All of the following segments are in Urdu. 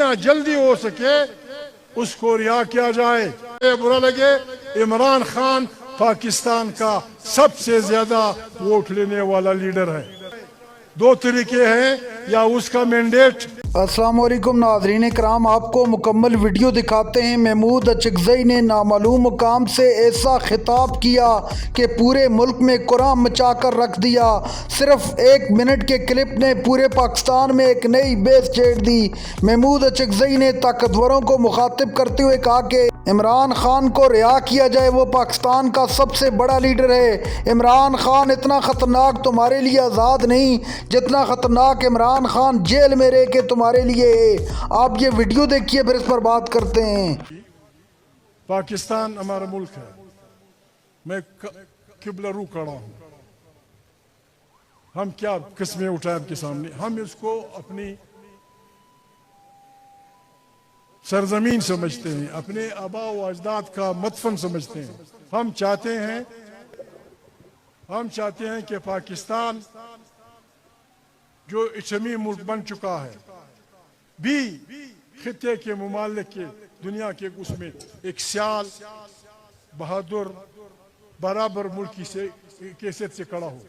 جتنا جلدی ہو سکے اس کو رہا کیا جائے. برا لگے عمران خان پاکستان کا سب سے زیادہ ووٹ لینے والا لیڈر ہے. دو طریقے ہیں، یا اس کا مینڈیٹ. السلام علیکم ناظرین کرام، آپ کو مکمل ویڈیو دکھاتے ہیں. محمود اچکزئی نے نامعلوم مقام سے ایسا خطاب کیا کہ پورے ملک میں قرآن مچا کر رکھ دیا. صرف 1 منٹ کے کلپ نے پورے پاکستان میں ایک نئی بیس چھیڑ دی. محمود اچکزئی نے طاقتوروں کو مخاطب کرتے ہوئے کہا کہ عمران خان کو رہا کیا جائے، وہ پاکستان کا سب سے بڑا لیڈر ہے. عمران خان اتنا خطرناک تمہارے لیے آزاد نہیں جتنا خطرناک عمران خان جیل میں رہ کے تمہارے لیے ہے. آپ یہ ویڈیو دیکھیے پھر اس پر بات کرتے ہیں. پاکستان ہمارا ملک ہے، میں قبلہ رو کھڑا ہوں. ہم کیا قسمیں اٹھائیں آپ کے سامنے؟ ہم اس کو اپنی سرزمین سمجھتے ہیں، اپنے آباء و اجداد کا مدفن سمجھتے ہیں. ہم چاہتے ہیں کہ پاکستان جو اجتماعی ملک بن چکا ہے بھی خطے کے ممالک کے دنیا کے اس میں ایک سیال بہادر برابر ملکی سے کیفیت سے کھڑا ہو.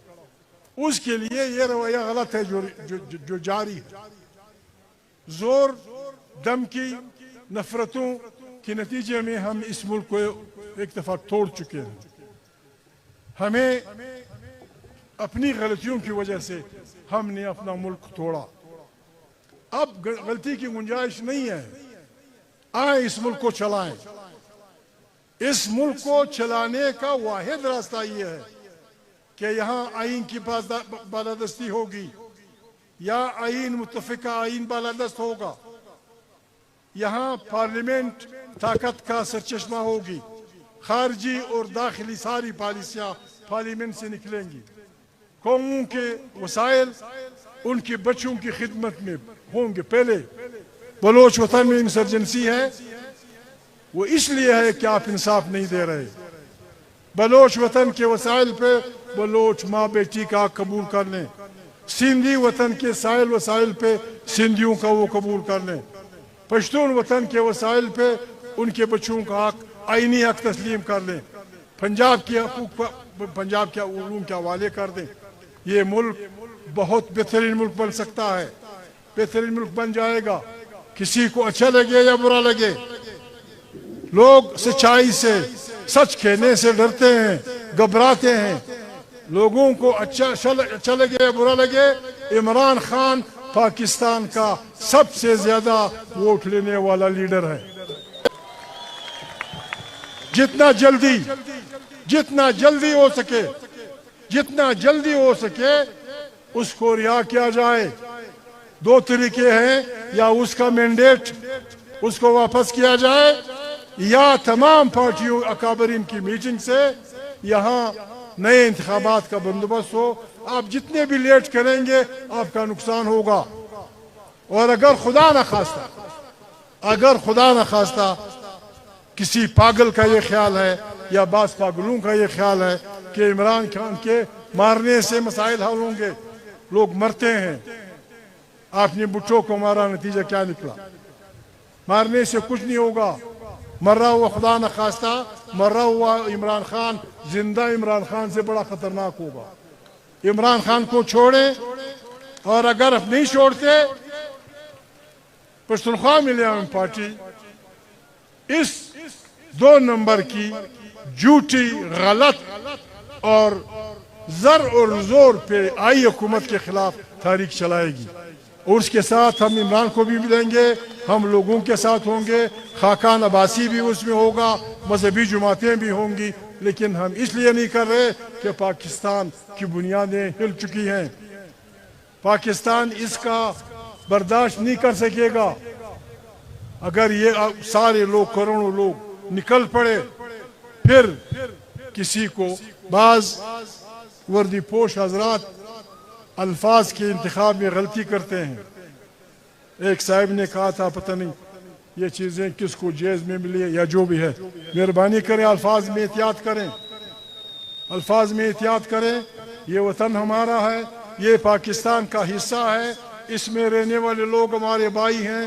اس کے لیے یہ رویہ غلط ہے جو جاری ہے. زور دم کی نفرتوں کے نتیجے میں ہم اس ملک کو ایک دفعہ توڑ چکے ہیں. ہمیں اپنی غلطیوں کی وجہ سے ہم نے اپنا ملک توڑا. اب غلطی کی گنجائش نہیں ہے. آئیں اس ملک کو چلائیں. اس ملک کو چلانے کا واحد راستہ یہ ہے کہ یہاں آئین کی بالادستی ہوگی، یا آئین متفقہ آئین بالادست ہوگا. یہاں پارلیمنٹ طاقت کا سرچشمہ ہوگی. خارجی اور داخلی ساری پالیسیاں پارلیمنٹ سے نکلیں گی. قوموں کے وسائل ان کے بچوں کی خدمت میں ہوں گے. پہلے بلوچ وطن میں انسرجنسی ہے، وہ اس لیے ہے کہ آپ انصاف نہیں دے رہے. بلوچ وطن کے وسائل پہ بلوچ ماں بیٹی کا حق قبول کر لیں. سندھی وطن کے سائل وسائل پہ سندھیوں کا وہ قبول کر لیں. پشتون وطن کے وسائل پہ ان کے بچوں کا حق آئینی حق تسلیم کر لیں. پنجاب کے حقوق پنجاب کے علوم کے حوالے کر دیں. یہ ملک بہت بہترین ملک بن سکتا ہے، بہترین ملک بن جائے گا. کسی کو اچھا لگے یا برا لگے، لوگ سچائی سے سچ کہنے سے ڈرتے ہیں، گھبراتے ہیں. لوگوں کو اچھا لگے یا برا لگے، عمران خان پاکستان کا سب سے زیادہ ووٹ لینے والا لیڈر ہے. جتنا جلدی ہو سکے اس کو رہا کیا جائے. دو طریقے ہیں، یا اس کا مینڈیٹ اس کو واپس کیا جائے، یا تمام پارٹیوں اکابرین کی میٹنگ سے یہاں نئے انتخابات کا بندوبست ہو. آپ جتنے بھی لیٹ کریں گے آپ کا نقصان ہوگا. اور اگر خدا نخواستہ کسی پاگل کا یہ خیال ہے یا بعض پاگلوں کا یہ خیال ہے کہ عمران خان کے مارنے سے مسائل حل ہوں گے، لوگ مرتے ہیں. آپ نے بھٹو کو مارا، نتیجہ کیا نکلا؟ مارنے سے کچھ نہیں ہوگا. مرا ہوا خدا نخواستہ مرا ہوا عمران خان زندہ عمران خان سے بڑا خطرناک ہوگا. عمران خان کو چھوڑیں، اور اگر نہیں چھوڑتے پشتونخوا ملیام پارٹی اس 2 نمبر کی جھوٹی، غلط اور زر اور زور پہ آئی حکومت کے خلاف تحریک چلائے گی. اور اس کے ساتھ ہم عمران کو بھی ملیں گے، ہم لوگوں کے ساتھ ہوں گے. خاقان عباسی بھی اس میں ہوگا، مذہبی جماعتیں بھی ہوں گی. لیکن ہم اس لیے نہیں کر رہے کہ پاکستان کی بنیادیں ہل چکی ہیں. پاکستان اس کا برداشت نہیں کر سکے گا. اگر یہ سارے لوگ، کروڑوں لوگ نکل پڑے، پھر کسی کو بعض وردی پوش حضرات الفاظ کے انتخاب میں غلطی کرتے ہیں. ایک صاحب نے کہا تھا پتہ نہیں یہ چیزیں کس کو جیز میں ملی یا جو بھی ہے، مہربانی کریں الفاظ میں احتیاط کریں. یہ وطن ہمارا ہے، یہ پاکستان کا حصہ ہے. اس میں رہنے والے لوگ ہمارے بھائی ہیں.